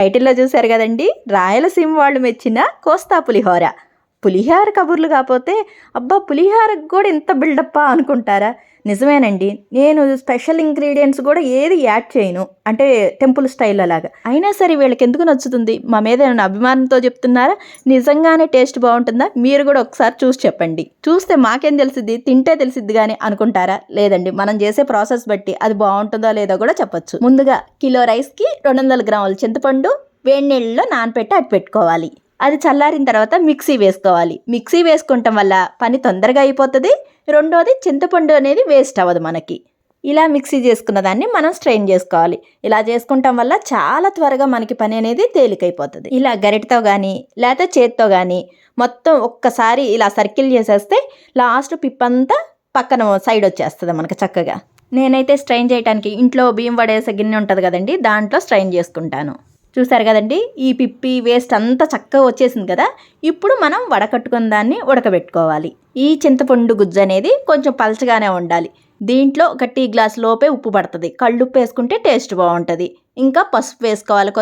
టైటిల్లో చూశారు కదండి, రాయలసీమ వాళ్ళు మెచ్చిన కోస్తా పులిహోర. పులిహోర కబుర్లు కాకపోతే అబ్బా పులిహోరకు కూడా ఇంత బిల్డప్పా అనుకుంటారా? నిజమేనండి, నేను స్పెషల్ ఇంగ్రీడియంట్స్ కూడా ఏది యాడ్ చేయను, అంటే టెంపుల్ స్టైల్ అలాగా. అయినా సరే వీళ్ళకి ఎందుకు నచ్చుతుంది? మా మీద ఏమైనా అభిమానంతో చెప్తున్నారా? నిజంగానే టేస్ట్ బాగుంటుందా? మీరు కూడా ఒకసారి చూసి చెప్పండి. చూస్తే మాకేం తెలిసిద్ది, తింటే తెలిసిద్ది కానీ అనుకుంటారా? లేదండి, మనం చేసే ప్రాసెస్ బట్టి అది బాగుంటుందో లేదో కూడా చెప్పచ్చు. ముందుగా కిలో రైస్కి 200 గ్రాముల చింతపండు వేడి నీళ్ళలో నానపెట్టి అట్టు పెట్టుకోవాలి. అది చల్లారిన తర్వాత మిక్సీ వేసుకోవాలి. మిక్సీ వేసుకుంటాం వల్ల పని తొందరగా అయిపోతుంది. రెండోది, చింతపండు అనేది వేస్ట్ అవ్వదు మనకి. ఇలా మిక్సీ చేసుకున్న దాన్ని మనం స్ట్రెయిన్ చేసుకోవాలి. ఇలా చేసుకుంటాం వల్ల చాలా త్వరగా మనకి పని అనేది తేలికైపోతుంది. ఇలా గరిటతో కానీ లేకపోతే చేత్తో కానీ మొత్తం ఒక్కసారి ఇలా సర్కిల్ చేసేస్తే లాస్ట్ పిప్పంతా పక్కన సైడ్ వచ్చేస్తుంది మనకి చక్కగా. నేనైతే స్ట్రెయిన్ చేయడానికి ఇంట్లో బియ్యం వడేసే గిన్నె ఉంటుంది కదండి, దాంట్లో స్ట్రెయిన్ చేసుకుంటాను. చూసారు కదండి, ఈ పిప్పి వేస్ట్ అంతా చక్కగా వచ్చేసింది కదా. ఇప్పుడు మనం వడకట్టుకున్న దాన్ని ఉడకబెట్టుకోవాలి. ఈ చింతపండు గుజ్జు అనేది కొంచెం పలచగానే ఉండాలి. దీంట్లో ఒక టీ గ్లాస్ లోపే ఉప్పు పడుతుంది. కళ్ళుప్పు వేసుకుంటే టేస్ట్ బాగుంటుంది. ఇంకా పసుపు వేసుకోవాలి,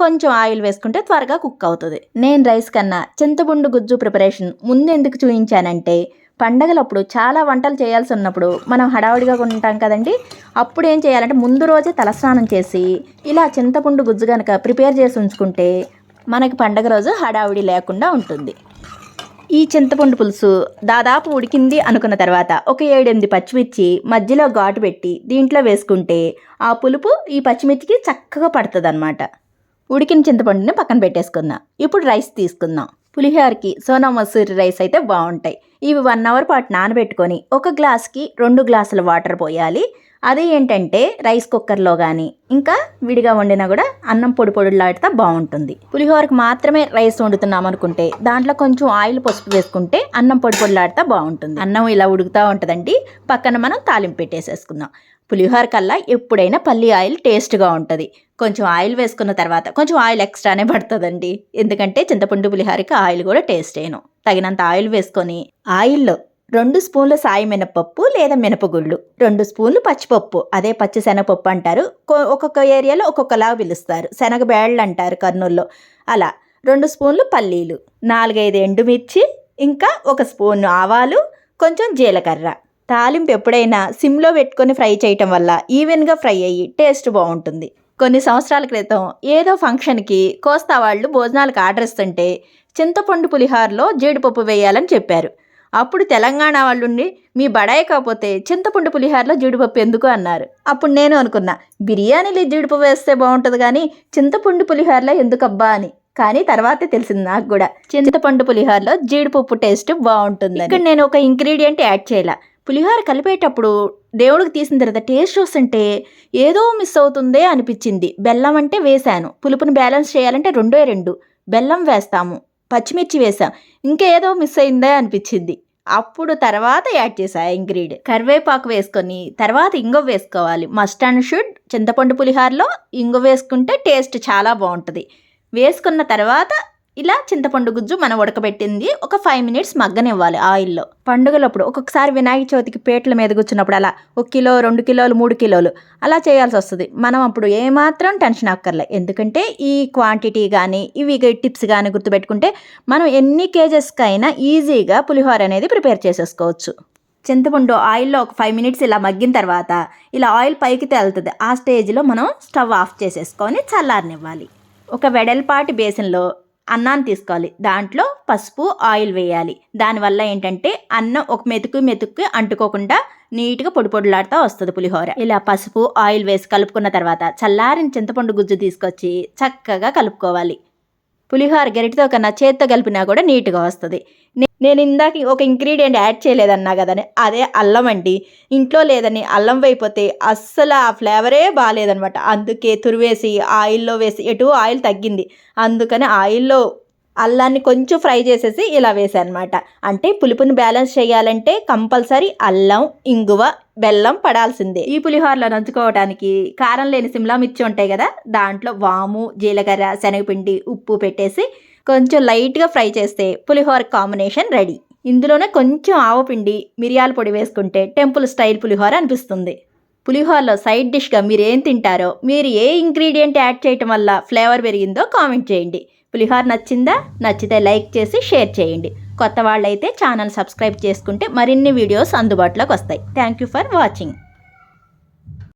కొంచెం ఆయిల్ వేసుకుంటే త్వరగా కుక్ అవుతుంది. నేను రైస్ కన్నా చింతపండు గుజ్జు ప్రిపరేషన్ ముందు ఎందుకు చూపించానంటే, పండగలప్పుడు చాలా వంటలు చేయాల్సి ఉన్నప్పుడు మనం హడావుడిగా ఉంటాం కదండి. అప్పుడు ఏం చేయాలంటే ముందు రోజే తలస్నానం చేసి ఇలా చింతపండు గుజ్జు కనుక ప్రిపేర్ చేసి ఉంచుకుంటే మనకి పండగ రోజు హడావుడి లేకుండా ఉంటుంది. ఈ చింతపండు పులుసు దాదాపు ఉడికింది అనుకున్న తర్వాత ఒక 7-8 పచ్చిమిర్చి మధ్యలో ఘాటు పెట్టి దీంట్లో వేసుకుంటే ఆ పులుపు ఈ పచ్చిమిర్చికి చక్కగా పడుతుంది అన్నమాట. ఉడికిన చింతపండుని పక్కన పెట్టేసుకుందాం. ఇప్పుడు రైస్ తీసుకుందాం. పులిహోరకి సోనా మసూరి రైస్ అయితే బాగుంటాయి. ఇవి 1 అవర్ పాటు నానబెట్టుకొని ఒక గ్లాస్కి 2 గ్లాసుల వాటర్ పోయాలి. అది ఏంటంటే రైస్ కుక్కర్లో కానీ ఇంకా విడిగా వండినా కూడా అన్నం పొడి పొడిలాడితే బాగుంటుంది. పులిహోరకు మాత్రమే రైస్ వండుతున్నాం అనుకుంటే దాంట్లో కొంచెం ఆయిల్ పసుపు వేసుకుంటే అన్నం పొడి పొడిలాడితే బాగుంటుంది. అన్నం ఇలా ఉడుకుతూ ఉంటుందండి. పక్కన మనం తాలింపు పెట్టేసేసుకుందాం. పులిహోర కల్లా ఎప్పుడైనా పల్లి ఆయిల్ టేస్ట్గా ఉంటుంది. కొంచెం ఆయిల్ వేసుకున్న తర్వాత కొంచెం ఆయిల్ ఎక్స్ట్రానే పడుతుందండి, ఎందుకంటే చింతపండు పులిహోరకి ఆయిల్ కూడా టేస్ట్ అయ్యాను. తగినంత ఆయిల్ వేసుకొని ఆయిల్లో 2 స్పూన్ల సాయి మినపప్పు లేదా మినపగుళ్ళు, 2 స్పూన్లు పచ్చిపప్పు, అదే పచ్చి శనగపప్పు అంటారు, ఒక్కొక్క ఏరియాలో ఒక్కొక్కలా పిలుస్తారు, శనగబేళ్ళు అంటారు కర్నూల్లో. అలా 2 స్పూన్లు పల్లీలు, 4-5 ఎండుమిర్చి, ఇంకా 1 స్పూన్ ఆవాలు, కొంచెం జీలకర్ర. తాలింపు ఎప్పుడైనా సిమ్లో పెట్టుకొని ఫ్రై చేయటం వల్ల ఈవెన్గా ఫ్రై అయ్యి టేస్ట్ బాగుంటుంది. కొన్ని సంవత్సరాల క్రితం ఏదో ఫంక్షన్కి కోస్తా వాళ్ళు భోజనాలకు ఆర్డర్ ఇస్తుంటే చింతపండు పులిహోరలో జీడిపప్పు వేయాలని చెప్పారు. అప్పుడు తెలంగాణ వాళ్ళుండి మీ బడాయి కాకపోతే చింతపండు పులిహోరలో జీడిపప్పు ఎందుకు అన్నారు. అప్పుడు నేను అనుకున్నా, బిర్యానీలో జీడిపప్పు వేస్తే బాగుంటుంది కానీ చింతపండు పులిహోరలో ఎందుకబ్బా అని. కానీ తర్వాతే తెలిసింది నాకు కూడా చింతపండు పులిహోరలో జీడిపప్పు టేస్ట్ బాగుంటుంది. ఇక్కడ నేను ఒక ఇంగ్రీడియంట్ యాడ్ చేయాల. పులిహోర కలిపేటప్పుడు దేవుడికి తీసిన తర్వాత టేస్ట్ చూస్తుంటే ఏదో మిస్ అవుతుందే అనిపించింది. బెల్లం అంటే వేశాను, పులుపుని బ్యాలెన్స్ చేయాలంటే 2 బెల్లం వేస్తాము, పచ్చిమిర్చి వేసాం, ఇంకేదో మిస్ అయిందే అనిపించింది. అప్పుడు తర్వాత యాడ్ చేసా ఇంగ్రీడియంట్. కరివేపాకు వేసుకొని తర్వాత ఇంగువ వేసుకోవాలి. మస్ట్ అండ్ షుడ్ చింతపండు పులిహోరలో ఇంగువ వేసుకుంటే టేస్ట్ చాలా బాగుంటుంది. వేసుకున్న తర్వాత ఇలా చింతపండు గుజ్జు మనం ఉడకబెట్టింది ఒక 5 మినిట్స్ మగ్గనివ్వాలి ఆయిల్లో. పండుగలప్పుడు ఒక్కొక్కసారి వినాయక చవితికి పీటల మీద కూర్చున్నప్పుడు అలా 1 కిలో 2 కిలోలు 3 కిలోలు అలా చేయాల్సి వస్తుంది. మనం అప్పుడు ఏమాత్రం టెన్షన్ అక్కర్లే, ఎందుకంటే ఈ క్వాంటిటీ కానీ ఇవి టిప్స్ కానీ గుర్తుపెట్టుకుంటే మనం ఎన్ని కేజెస్కి అయినా ఈజీగా పులిహోర అనేది ప్రిపేర్ చేసేసుకోవచ్చు. చింతపండు ఆయిల్లో ఒక 5 మినిట్స్ ఇలా మగ్గిన తర్వాత ఇలా ఆయిల్ పైకి తేలుతుంది. ఆ స్టేజ్లో మనం స్టవ్ ఆఫ్ చేసేసుకొని చల్లారనివ్వాలి. ఒక వెడల్పాటి బేసిన్లో అన్నాన్ని తీసుకోవాలి. దాంట్లో పసుపు ఆయిల్ వేయాలి. దానివల్ల ఏంటంటే అన్నం ఒక మెతుకు అంటుకోకుండా నీట్గా పొడి పొడిలాడుతూ వస్తుంది పులిహోర. ఇలా పసుపు ఆయిల్ వేసి కలుపుకున్న తర్వాత చల్లారిన చింతపండు గుజ్జు తీసుకొచ్చి చక్కగా కలుపుకోవాలి. పులిహోర గరిటతో కన్నా చేత్తో కలిపినా కూడా నీట్గా వస్తుంది. నేను ఇందాక ఒక ఇంగ్రీడియంట్ యాడ్ చేయలేదన్నా కదని, అదే అల్లం అండి. ఇంట్లో లేదని అల్లం వేయిపోతే అస్సలు ఆ ఫ్లేవరే బాగాలేదనమాట. అందుకే తురివేసి ఆయిల్లో వేసి ఎటు ఆయిల్ తగ్గింది, అందుకని ఆయిల్లో అల్లాన్ని కొంచెం ఫ్రై చేసేసి ఇలా వేసాను అనమాట. అంటే పులుపుని బ్యాలెన్స్ చేయాలంటే కంపల్సరీ అల్లం, ఇంగువ, బెల్లం పడాల్సిందే. ఈ పులిహోరలో నంచుకోవడానికి కారం లేని సిమ్లా మిర్చి ఉంటాయి కదా, దాంట్లో వాము, జీలకర్ర, శనగపిండి, ఉప్పు పెట్టేసి కొంచెం లైట్గా ఫ్రై చేస్తే పులిహోర కాంబినేషన్ రెడీ. ఇందులోనే కొంచెం ఆవపిండి, మిరియాల పొడి వేసుకుంటే టెంపుల్ స్టైల్ పులిహోర అనిపిస్తుంది. పులిహోరలో సైడ్ డిష్గా మీరు ఏం తింటారో, మీరు ఏ ఇంగ్రీడియంట్ యాడ్ చేయటం వల్ల ఫ్లేవర్ పెరిగిందో కామెంట్ చేయండి. పులిహోర నచ్చిందా? నచ్చితే లైక్ చేసి షేర్ చేయండి. కొత్త వాళ్ళైతే ఛానల్ సబ్స్క్రైబ్ చేసుకుంటే మరిన్ని వీడియోస్ అందుబాటులోకి వస్తాయి. Thank you for watching.